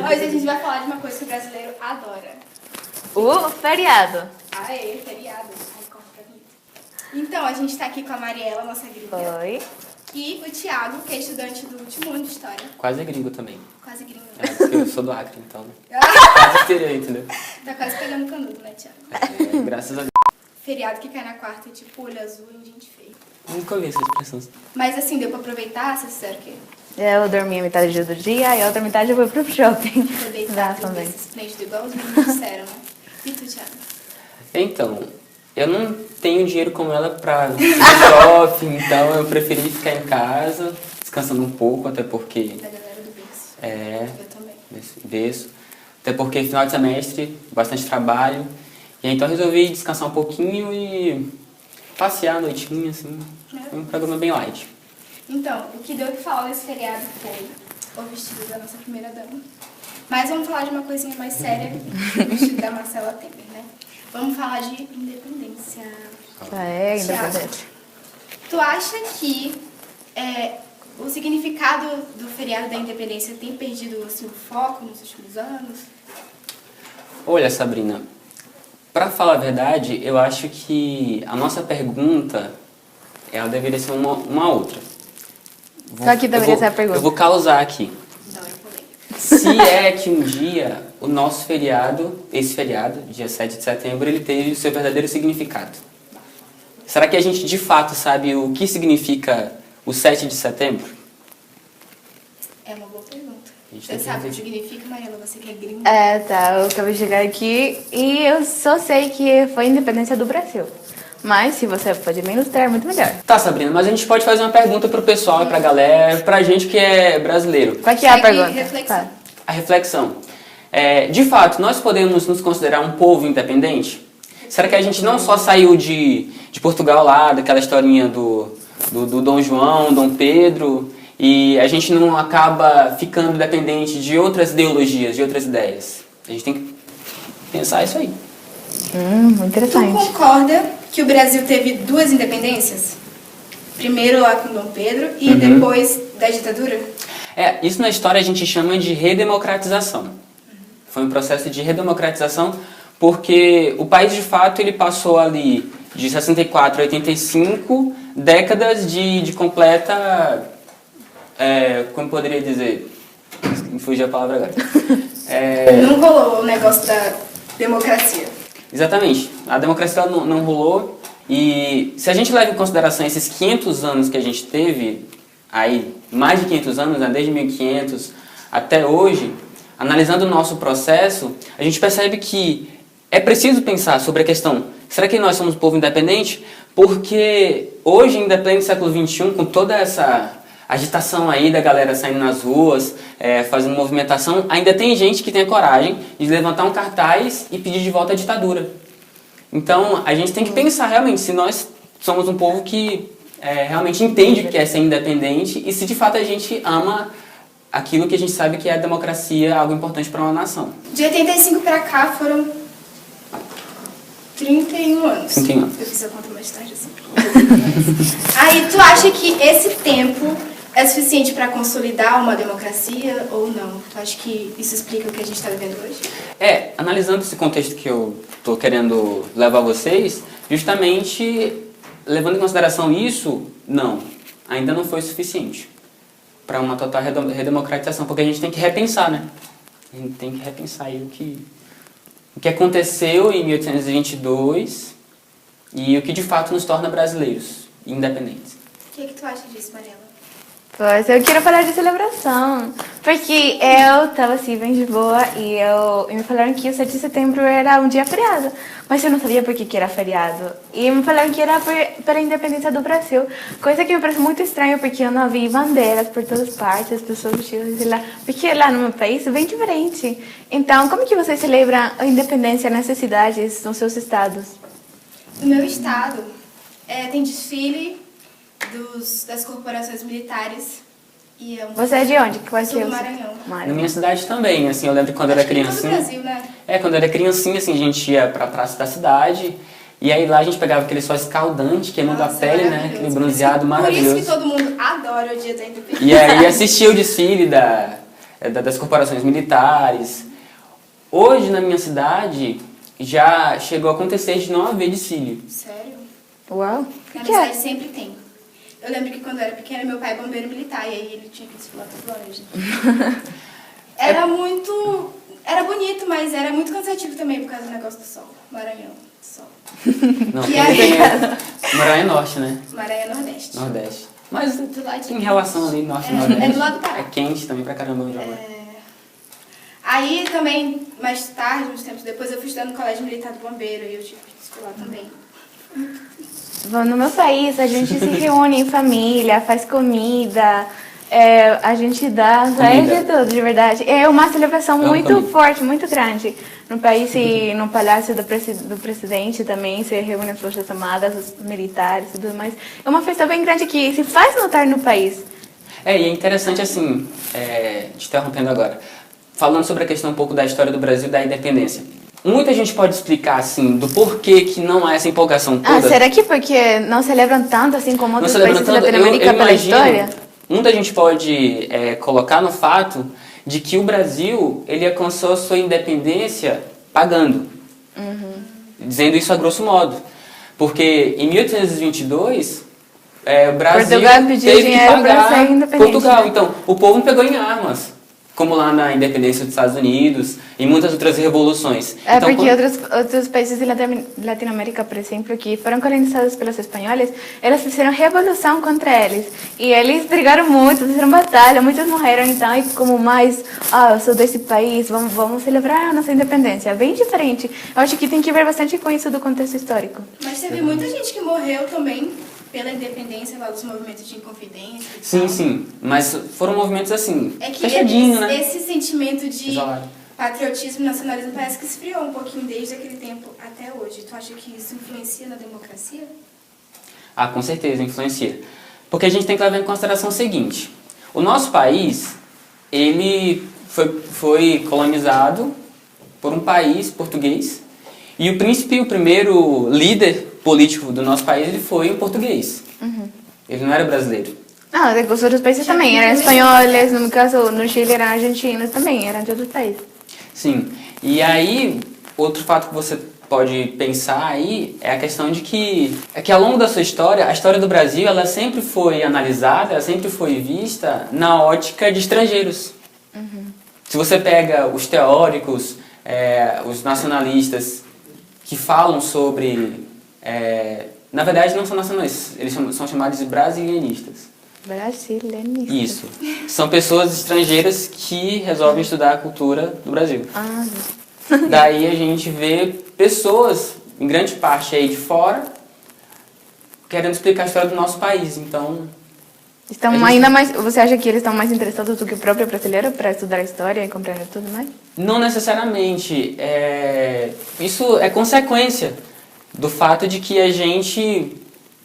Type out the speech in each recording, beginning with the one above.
Hoje a gente vai falar de uma coisa que o brasileiro adora. O feriado. Aê, feriado. Ai, corta pra mim. Então, a gente tá aqui com a Mariela, nossa gringa. Oi. E o Thiago, que é estudante do último ano de História. Quase gringo também. Quase gringo. É, porque eu sou do Acre, então. Quase teria, entendeu? Tá quase pegando canudo, né, Thiago? É, graças a Deus. Feriado que cai na quarta, tipo, olho azul e gente feia. Nunca ouvi essa expressão. Mas assim, deu pra aproveitar? Vocês fizeram o quê? Eu dormi a metade do dia e a outra metade eu fui pro shopping. Foi deitar, também. esses pleitos igual os meninos disseram, né? E tu, Thiago? Então, eu não tenho dinheiro como ela pra ir pro shopping, então eu preferi ficar em casa, descansando um pouco, até porque... Da galera do berço. É, Eu também. berço. Até porque final de semestre, bastante trabalho. E aí, então eu resolvi descansar um pouquinho e passear à noitinha, assim. Foi um programa bem light. Então, o que deu que falar nesse feriado foi o vestido da nossa primeira dama. Mas vamos falar de uma coisinha mais séria, o vestido da Marcela Temer, né? Vamos falar de independência. É, Thiago, independente. tu acha que o significado do feriado da independência tem perdido assim, o foco nos últimos anos? Olha, Sabrina, pra falar a verdade, eu acho que a nossa pergunta, ela deveria ser uma outra. Qual que deveria ser a pergunta? Eu vou causar aqui. Não, é polêmica. Se é que um dia o nosso feriado, esse feriado, dia 7 de setembro, ele teve o seu verdadeiro significado. Será que a gente de fato sabe o que significa o 7 de setembro? É uma boa pergunta. A gente Você tem que sabe o que refletir. significa, Mariela? Você que é gringa? É, tá, eu acabei de chegar aqui e eu só sei que foi a independência do Brasil. Mas se você pode me ilustrar, é muito melhor. Tá, Sabrina, mas a gente pode fazer uma pergunta pro pessoal e pra galera, pra gente que é brasileiro. Qual que é a Segue pergunta? reflexão. Tá. A reflexão. De fato, nós podemos nos considerar um povo independente? Será que a gente não só saiu de Portugal lá, daquela historinha do Dom João, Dom Pedro, e a gente não acaba ficando dependente de outras ideologias, de outras ideias? A gente tem que pensar isso aí. Tu Interessante. concorda que o Brasil teve duas independências? Primeiro lá com Dom Pedro e Uhum. depois da ditadura? Isso na história a gente chama de redemocratização. Foi um processo de redemocratização porque o país, de fato, ele passou ali de 64 a 85 décadas de completa... como poderia dizer? Me fugiu a palavra agora. Não rolou o negócio da democracia. Exatamente. A democracia não rolou. E se a gente leva em consideração esses 500 anos que a gente teve, aí mais de 500 anos, né, desde 1500 até hoje, analisando o nosso processo, a gente percebe que é preciso pensar sobre a questão, será que nós somos um povo independente? Porque hoje, em pleno século XXI, com toda essa agitação aí da galera saindo nas ruas, fazendo movimentação, ainda tem gente que tem a coragem de levantar um cartaz e pedir de volta a ditadura. Então, a gente tem que pensar realmente se nós somos um povo que realmente entende o que é ser independente e se de fato a gente ama aquilo que a gente sabe que é a democracia, algo importante para uma nação. De 85 pra cá foram 31 anos. 31 anos. Eu fiz a conta mais tarde, assim. Aí, tu acha que esse tempo é suficiente para consolidar uma democracia ou não? Tu acha que isso explica o que a gente está vivendo hoje? Analisando esse contexto que eu estou querendo levar a vocês, justamente levando em consideração isso, não, ainda não foi suficiente para uma total redemocratização, porque a gente tem que repensar, né? A gente tem que repensar aí o que aconteceu em 1822 e o que de fato nos torna brasileiros independentes. O que tu acha disso, Mariela? Pois, eu queria falar de celebração, porque eu tava assim, bem de boa, e me falaram que o 7 de setembro era um dia feriado, mas eu não sabia por que era feriado. E me falaram que era pela independência do Brasil, coisa que me parece muito estranho, porque eu não vi bandeiras por todas partes, as pessoas vestidas, sei lá, porque lá no meu país é bem diferente. Então, como que vocês celebram a independência nessas cidades, nos seus estados? No meu estado, tem desfile das corporações militares. E Você é de onde? Qual é Sul que é do o seu? Maranhão. Na minha cidade também, assim, eu lembro que quando eu era Acho que em todo o criancinha... Brasil, né? Quando eu era criancinha, assim, a gente ia pra praça da cidade e aí lá a gente pegava aquele sol escaldante, queimando a Nossa, pele, né? maravilhoso. Aquele bronzeado maravilhoso. Por isso que todo mundo adora o dia da independência. E aí assistia o desfile das corporações militares. Hoje, na minha cidade, já chegou a acontecer de não haver desfile. Sério? Uau. Na O minha que é? cidade sempre tem. Eu lembro que quando eu era pequena, meu pai é bombeiro militar, e aí ele tinha que desfilar toda hora. Era muito... Era bonito, mas era muito cansativo também por causa do negócio do sol. Maranhão, sol. Não, E tem, aí? tem Maranhão é norte, né? Maranhão é Nordeste. Nordeste. Mas Do ladinho. em relação ali, norte e É, nordeste, é do lado do Pará. é quente também pra caramba onde eu moro. Aí também, mais tarde, uns tempos depois, eu fui estudar no Colégio Militar do Bombeiro e eu tive que desfilar também. Bom, no meu país, a gente se reúne em família, faz comida, a gente dança, é Comida. de tudo, de verdade. É uma celebração Amo muito comida. forte, muito grande. No país e no palácio do presidente também se reúnem as Forças Armadas, os militares e tudo mais. É uma festa bem grande que se faz notar no país. E é interessante assim, te interrompendo agora, falando sobre a questão um pouco da história do Brasil e da independência. Muita gente pode explicar, assim, do porquê que não há essa empolgação toda. Ah, será que porque não celebram tanto assim como Não outros celebram países da tanto? Latinoamérica Eu pela imagino, história? muita gente pode colocar no fato de que o Brasil, ele alcançou a sua independência pagando. Dizendo isso a grosso modo. Porque em 1822, o Brasil Portugal pediu teve que dinheiro pra pagar ser independente, Portugal. né? Então, o povo não pegou em armas. Como lá na independência dos Estados Unidos e muitas outras revoluções. É Então, porque outros países de Latinoamérica, por exemplo, que foram colonizados pelos espanhóis, eles fizeram revolução contra eles. E eles brigaram muito, fizeram batalha, muitos morreram. Então, e como mais, eu sou desse país, vamos celebrar a nossa independência. É bem diferente. Eu acho que tem que ver bastante com isso do contexto histórico. Mas teve muita gente que morreu também pela independência lá dos movimentos de Inconfidência. E sim, tal. sim. Mas foram movimentos assim, É que fechadinho, né? esse sentimento de Isolado. patriotismo e nacionalismo parece que esfriou um pouquinho desde aquele tempo até hoje. Tu acha que isso influencia na democracia? Ah, com certeza, influencia. Porque a gente tem que levar em consideração o seguinte. O nosso país, ele foi colonizado por um país português. E o príncipe, o primeiro líder político do nosso país, ele foi um português. Ele não era brasileiro. Ah, os outros países também eram espanhóis, no caso, no Chile eram argentinos também, eram de outros países. Sim. E aí, outro fato que você pode pensar aí é a questão de que ao longo da sua história, a história do Brasil, ela sempre foi analisada, ela sempre foi vista na ótica de estrangeiros. Se você pega os teóricos, os nacionalistas que falam sobre... na verdade, não são nacionalistas, eles são chamados de brasilianistas. Brasileiros. Isso. São pessoas estrangeiras que resolvem estudar a cultura do Brasil. Ah, Daí a gente vê pessoas, em grande parte aí de fora, querendo explicar a história do nosso país. Então, estão ainda mais. Você acha que eles estão mais interessados do que o próprio brasileiro para estudar a história e compreender tudo mais? não necessariamente. Isso é consequência do fato de que a gente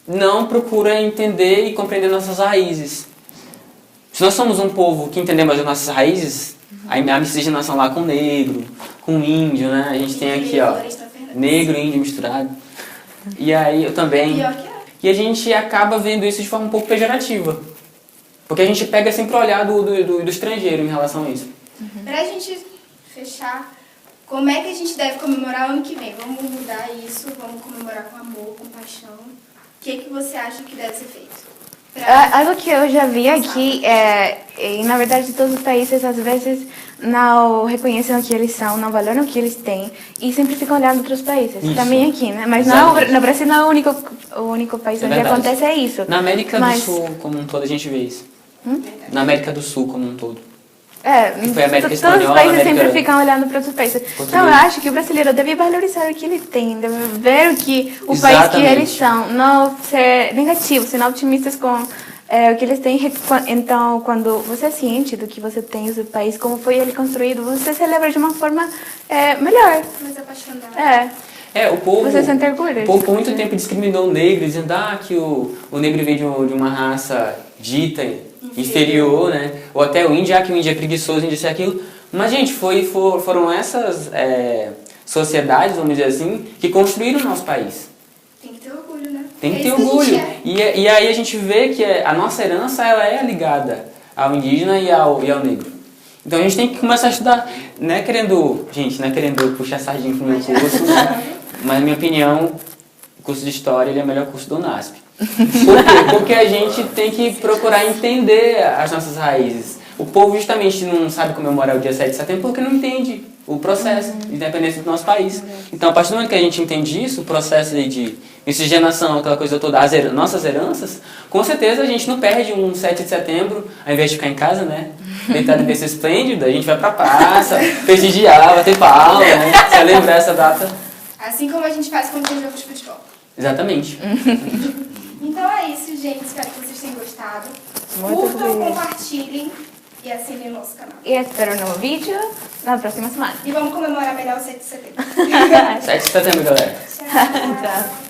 não procura entender e compreender nossas raízes. Se nós somos um povo que entendemos as nossas raízes, a miscigenação lá com o negro, com o índio, né? A gente tem aqui, ó, negro e índio misturado. E aí eu também. Pior que é. E a gente acaba vendo isso de forma um pouco pejorativa. Porque a gente pega sempre o olhar do estrangeiro em relação a isso. Pra gente fechar, como é que a gente deve comemorar o ano que vem? Vamos mudar isso, vamos comemorar com amor, com paixão. O que você acha que deve ser feito? Algo que eu já vi aqui e na verdade todos os países às vezes não reconhecem o que eles são, não valoram o que eles têm e sempre ficam olhando outros países. Isso. Também aqui, né? Mas Exatamente. no Brasil não é o único país onde verdade. acontece isso. Na América Mas- do Sul, como um todo, a gente vê isso. Na América do Sul, como um todo. foi a América todos Espanhola, os países América- sempre ficam olhando para outros países. Então eu acho que o brasileiro deve valorizar o que ele tem, deve ver o país que Exatamente. eles são, não ser negativos, ser otimistas com o que eles têm. Então, quando você é ciente do que você tem no seu país, como foi ele construído, você celebra de uma forma melhor. Mais apaixonada. O povo, Você sente orgulho o povo disso. por muito tempo discriminou o negro, dizendo que o negro veio de uma raça dita inferior, né? Ou até o índio, que o índio é preguiçoso, o índio isso e aquilo. Mas, gente, foram essas sociedades, vamos dizer assim, que construíram o nosso país. Tem que ter orgulho, né? Tem que É ter isso que a orgulho. gente é. E aí a gente vê que a nossa herança ela é ligada ao indígena e ao negro. Então a gente tem que começar a estudar, não é querendo puxar sardinha pro meu curso, mas na minha opinião, o curso de História ele é o melhor curso do UNASP. Por quê? Porque a gente tem que procurar entender as nossas raízes. O povo justamente não sabe comemorar o dia 7 de setembro porque não entende o processo de independência do nosso país. Então, a partir do momento que a gente entende isso, o processo de miscigenação, aquela coisa toda, nossas heranças, com certeza a gente não perde um 7 de setembro, ao invés de ficar em casa, né? Deitado em berço esplêndido, a gente vai pra praça, prestigiar, bater palma, né? Celebrar essa data. Assim como a gente faz quando tem jogo de futebol. Exatamente. Então é isso, gente. Espero que vocês tenham gostado. Muito Curtam, obrigada. compartilhem e assinem o nosso canal. E espero um novo vídeo na próxima semana. E vamos comemorar melhor o 7 de setembro. 7 de setembro, galera. Tchau. Tchau.